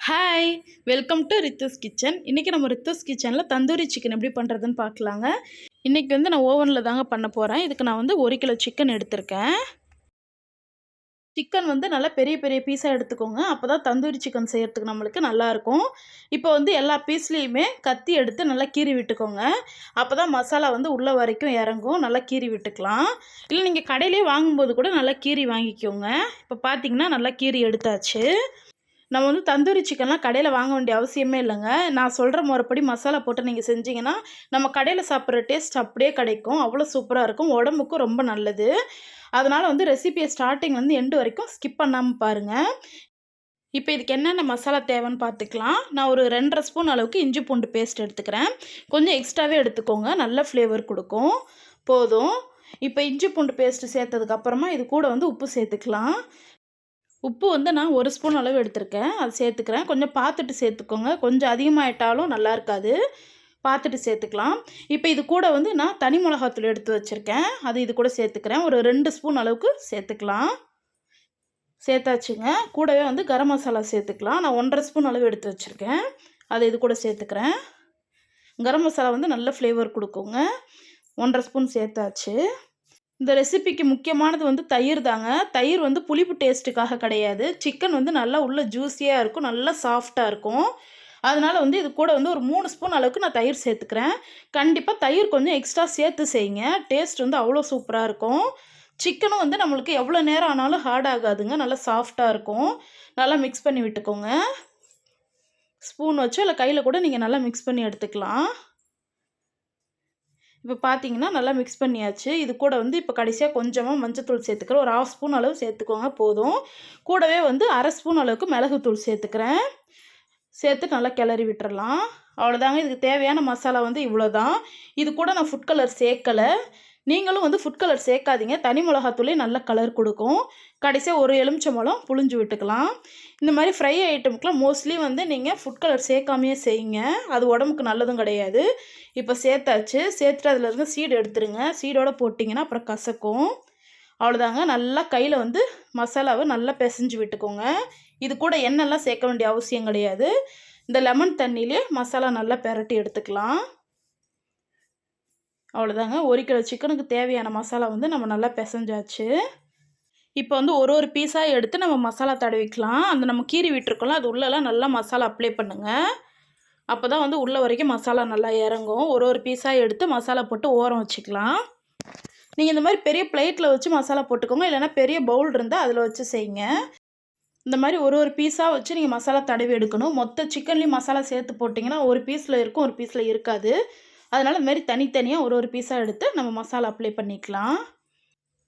Hi, welcome to Rithu's kitchen. இன்றைக்கி நம்ம ரித்துஸ் கிச்சனில் தந்தூரி சிக்கன் எப்படி பண்ணுறதுன்னு பார்க்கலாங்க. இன்றைக்கி வந்து நான் ஓவனில் தாங்க பண்ண போகிறேன். இதுக்கு நான் வந்து 1 கிலோ சிக்கன் எடுத்திருக்கேன். சிக்கன் வந்து நல்லா பெரிய பெரிய பீஸாக எடுத்துக்கோங்க. அப்போ தான் தந்தூரி சிக்கன் செய்கிறதுக்கு நம்மளுக்கு நல்லாயிருக்கும். இப்போ வந்து எல்லா பீஸ்லேயுமே கத்தி எடுத்து நல்லா கீறி விட்டுக்கோங்க. அப்போ தான் மசாலா வந்து உள்ளே வரைக்கும் இறங்கும். நல்லா கீறி விட்டுக்கலாம். இல்லை நீங்கள் கடையிலே வாங்கும்போது கூட நல்லா கீறி வாங்கிக்கோங்க. இப்போ பார்த்தீங்கன்னா நல்லா கீறி எடுத்தாச்சு. நம்ம வந்து தந்தூரி சிக்கன்லாம் கடையில் வாங்க வேண்டிய அவசியமே இல்லைங்க. நான் சொல்கிற முறைப்படி மசாலா போட்டு நீங்கள் செஞ்சீங்கன்னா நம்ம கடையில் சாப்பிட்ற டேஸ்ட் அப்படியே கிடைக்கும். அவ்வளோ சூப்பராக இருக்கும். உடம்புக்கும் ரொம்ப நல்லது. அதனால் வந்து ரெசிபியை ஸ்டார்டிங்லேருந்து எண்டு வரைக்கும் ஸ்கிப் பண்ணாமல் பாருங்கள். இப்போ இதுக்கு என்னென்ன மசாலா தேவைன்னு பார்த்துக்கலாம். நான் ஒரு 2½ ஸ்பூன் அளவுக்கு இஞ்சி பூண்டு பேஸ்ட் எடுத்துக்கிறேன். கொஞ்சம் எக்ஸ்ட்ராவே எடுத்துக்கோங்க, நல்ல ஃப்ளேவர் கொடுக்கும். போதும். இப்போ இஞ்சி பூண்டு பேஸ்ட்டு சேர்த்ததுக்கப்புறமா இது கூட வந்து உப்பு சேர்த்துக்கலாம். உப்பு வந்து நான் 1 ஸ்பூன் அளவு எடுத்திருக்கேன். அது சேர்த்துக்கிறேன். கொஞ்சம் பார்த்துட்டு சேர்த்துக்கோங்க. கொஞ்சம் அதிகமாகிட்டாலும் நல்லா இருக்காது. பார்த்துட்டு சேர்த்துக்கலாம். இப்போ இது கூட வந்து நான் தனி மிளகாத்தூள் எடுத்து வச்சுருக்கேன். அது இது கூட சேர்த்துக்கிறேன். ஒரு 2 ஸ்பூன் அளவுக்கு சேர்த்துக்கலாம். சேர்த்தாச்சுங்க. கூடவே வந்து கரம் மசாலா சேர்த்துக்கலாம். நான் 1½ ஸ்பூன் அளவு எடுத்து வச்சுருக்கேன். அதை இது கூட சேர்த்துக்கிறேன். கரம் மசாலா வந்து நல்ல ஃப்ளேவர் கொடுக்குங்க. 1½ ஸ்பூன் சேர்த்தாச்சு. இந்த ரெசிபிக்கு முக்கியமானது வந்து தயிர் தாங்க. தயிர் வந்து புளிப்பு டேஸ்ட்டுக்காக கிடையாது. சிக்கன் வந்து நல்லா உள்ள ஜூஸியாக இருக்கும், நல்லா சாஃப்டாக இருக்கும். அதனால் வந்து இது கூட வந்து ஒரு 3 ஸ்பூன் அளவுக்கு நான் தயிர் சேர்த்துக்கிறேன். கண்டிப்பாக தயிர் கொஞ்சம் எக்ஸ்ட்ரா சேர்த்து செய்யுங்க. டேஸ்ட் வந்து அவ்வளோ சூப்பராக இருக்கும். சிக்கனும் வந்து நம்மளுக்கு எவ்வளோ நேரம் ஆனாலும் ஹார்ட் ஆகாதுங்க. நல்லா சாஃப்டாக இருக்கும். நல்லா மிக்ஸ் பண்ணி விட்டுக்கோங்க. ஸ்பூன் வச்சோ இல்லை கையில் கூட நீங்கள் நல்லா மிக்ஸ் பண்ணி எடுத்துக்கலாம். இப்போ பார்த்தீங்கன்னா நல்லா மிக்ஸ் பண்ணியாச்சு. இது கூட வந்து இப்போ கடைசியாக கொஞ்சமாக மஞ்சத்தூள் சேர்த்துக்கிறேன். ஒரு 1/2 ஸ்பூன் அளவு சேர்த்துக்கோங்க போதும். கூடவே வந்து 1/2 ஸ்பூன் அளவுக்கு மிளகுத்தூள் சேர்த்துக்கிறேன். சேர்த்து நல்லா கிளறி விட்டுறலாம். அவ்வளோதாங்க. இதுக்கு தேவையான மசாலா வந்து இவ்வளோ தான். இது கூட நான் ஃபுட் கலர் சேர்க்கலை. நீங்களும் வந்து ஃபுட் கலர் சேர்க்காதீங்க. தனி மிளகாத்தூளே நல்ல கலர் கொடுக்கும். கடைசியாக ஒரு எலுமிச்சம்பழம் புழிஞ்சு விட்டுக்கலாம். இந்த மாதிரி ஃப்ரை ஐட்டமுக்கெலாம் மோஸ்ட்லி வந்து நீங்கள் ஃபுட் கலர் சேர்க்காமையே செய்யுங்க. அது உடம்புக்கு நல்லதும் கிடையாது. இப்போ சேர்த்தாச்சு. சேர்த்துட்டு அதில் இருந்து சீடு எடுத்துருங்க. சீடோடு போட்டிங்கன்னா அப்புறம் கசக்கும். அவ்வளோதாங்க. நல்லா கையில் வந்து மசாலாவை நல்லா பிசைஞ்சு விட்டுக்கோங்க. இது கூட எண்ணெய்லாம் சேர்க்க வேண்டிய அவசியம் கிடையாது. இந்த லெமன் தண்ணியிலே மசாலா நல்லா பெரட்டி எடுத்துக்கலாம். அவ்வளோதாங்க. 1 கிலோ சிக்கனுக்கு தேவையான மசாலா வந்து நம்ம நல்லா பிசைஞ்சாச்சு. இப்போ வந்து ஒரு பீஸாக எடுத்து நம்ம மசாலா தடவிக்கலாம். அந்த நம்ம கீறி விட்டுருக்கோம்ல, அது உள்ளெல்லாம் நல்லா மசாலா அப்ளை பண்ணுங்கள். அப்போ தான் வந்து உள்ள வரைக்கும் மசாலா நல்லா இறங்கும். ஒரு பீஸாக எடுத்து மசாலா போட்டு ஓரம் வச்சுக்கலாம். நீங்கள் இந்த மாதிரி பெரிய பிளேட்டில் வச்சு மசாலா போட்டுக்கோங்க. இல்லைனா பெரிய பவுல் இருந்தால் அதில் வச்சு செய்யுங்க. இந்த மாதிரி ஒரு பீஸாக வச்சு நீங்கள் மசாலா தடவி எடுக்கணும். மொத்த சிக்கன்லேயும் மசாலா சேர்த்து போட்டிங்கன்னா ஒரு பீஸில் இருக்கும், ஒரு பீஸில் இருக்காது. அதனால் இந்த மாதிரி தனித்தனியாக ஒரு பீஸாக எடுத்து நம்ம மசாலா அப்ளை பண்ணிக்கலாம்.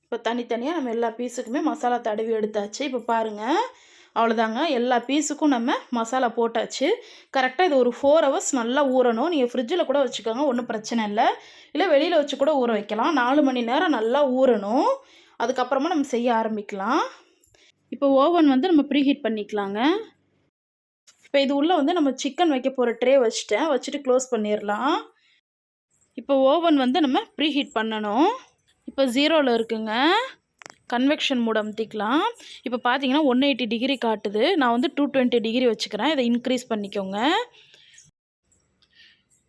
இப்போ தனித்தனியாக நம்ம எல்லா பீஸுக்குமே மசாலா தடவி எடுத்தாச்சு. இப்போ பாருங்கள், அவ்வளோதாங்க. எல்லா பீஸுக்கும் நம்ம மசாலா போட்டாச்சு. கரெக்டாக இது ஒரு 4 ஹவர்ஸ் நல்லா ஊறணும். நீங்கள் ஃப்ரிட்ஜில் கூட வச்சுக்கோங்க, ஒன்றும் பிரச்சனை இல்லை. இல்லை வெளியில் வச்சு கூட ஊற வைக்கலாம். 4 மணி நேரம் நல்லா ஊறணும். அதுக்கப்புறமா நம்ம செய்ய ஆரம்பிக்கலாம். இப்போ ஓவன் வந்து நம்ம ப்ரீஹீட் பண்ணிக்கலாங்க. இப்போ இது உள்ளே வந்து நம்ம சிக்கன் வைக்க போகிற ட்ரே வச்சுட்டு க்ளோஸ் பண்ணிடலாம். இப்போ ஓவன் வந்து நம்ம ப்ரீஹீட் பண்ணணும். இப்போ 0ல் இருக்குங்க. கன்வெக்ஷன் மோட் அமுத்திக்கலாம். இப்போ பார்த்தீங்கன்னா 180 டிகிரி காட்டுது. நான் வந்து 220 டிகிரி வச்சுக்கிறேன். இதை இன்க்ரீஸ் பண்ணிக்கோங்க.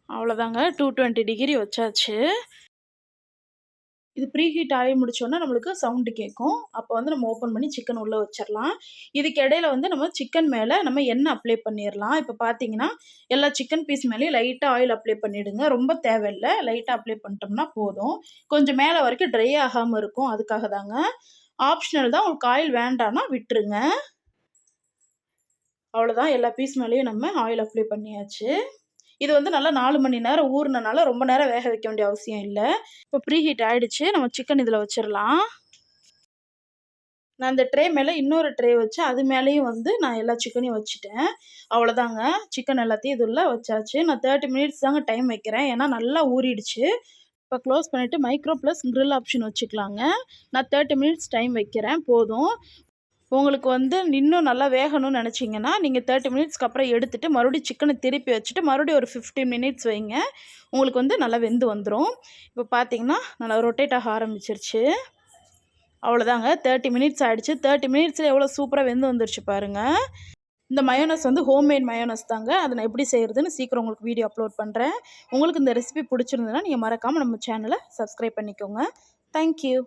அவ்வளோதாங்க. 220 டிகிரி வச்சாச்சு. இது ப்ரீஹீட் ஆகி முடிச்சோன்னா நம்மளுக்கு சவுண்டு கேட்கும். அப்போ வந்து நம்ம ஓப்பன் பண்ணி சிக்கன் உள்ளே வச்சிடலாம். இதுக்கு இடையில வந்து நம்ம சிக்கன் மேலே நம்ம எண்ணெய் அப்ளை பண்ணிடலாம். இப்போ பார்த்தீங்கன்னா எல்லா சிக்கன் பீஸ் மேலேயும் லைட்டாக ஆயில் அப்ளை பண்ணிவிடுங்க. ரொம்ப தேவையில்லை, லைட்டாக அப்ளை பண்ணிட்டோம்னா போதும். கொஞ்சம் மேலே வரைக்கும் ட்ரை ஆகாமல் இருக்கும். அதுக்காக தாங்க. ஆப்ஷனல் தான். உங்களுக்கு ஆயில் வேண்டான்னா விட்டுருங்க. அவ்வளோதான். எல்லா பீஸ் மேலேயும் நம்ம ஆயில் அப்ளை பண்ணியாச்சு. இது வந்து நல்லா 4 மணி நேரம் ஊறினனால ரொம்ப நேரம் வேக வைக்க வேண்டிய அவசியம் இல்லை. இப்போ ப்ரீஹீட் ஆகிடுச்சு. நம்ம சிக்கன் இதில் வச்சிடலாம். நான் இந்த ட்ரே மேலே இன்னொரு ட்ரே வச்சு அது மேலேயும் வந்து நான் எல்லா சிக்கனையும் வச்சுட்டேன். அவ்வளோதாங்க. சிக்கன் எல்லாத்தையும் இதுள்ள வச்சாச்சு. நான் 30 மினிட்ஸ் தாங்க டைம் வைக்கிறேன். ஏன்னா நல்லா ஊறிடுச்சு. இப்போ க்ளோஸ் பண்ணிவிட்டு மைக்ரோ ப்ளஸ் க்ரில் ஆப்ஷன் வச்சுக்கலாங்க. நான் 30 மினிட்ஸ் டைம் வைக்கிறேன் போதும். உங்களுக்கு வந்து இன்னும் நல்லா வேகணும்னு நினச்சிங்கன்னா நீங்கள் 30 மினிட்ஸ்க்கு அப்புறம் எடுத்துகிட்டு மறுபடியும் சிக்கனை திருப்பி வச்சுட்டு மறுபடியும் ஒரு 15 மினிட்ஸ் வைங்க. உங்களுக்கு வந்து நல்லா வெந்து வந்துடும். இப்போ பார்த்தீங்கன்னா நல்லா ரொட்டேட் ஆக ஆரம்பிச்சிருச்சு. அவ்வளோதாங்க. 30 மினிட்ஸ் ஆகிடுச்சு. 30 மினிட்ஸில் எவ்வளோ சூப்பராக வெந்து வந்துருச்சு பாருங்கள். இந்த மயோனஸ் வந்து ஹோம்மேட் மயோனஸ் தாங்க. அதை நான் எப்படி செய்கிறதுன்னு சீக்கிரம் உங்களுக்கு வீடியோ அப்லோட் பண்ணுறேன். உங்களுக்கு இந்த ரெசிபி பிடிச்சிருந்ததுன்னா நீங்கள் மறக்காமல் நம்ம சேனலை சப்ஸ்கிரைப் பண்ணிக்கோங்க. தேங்க்யூ.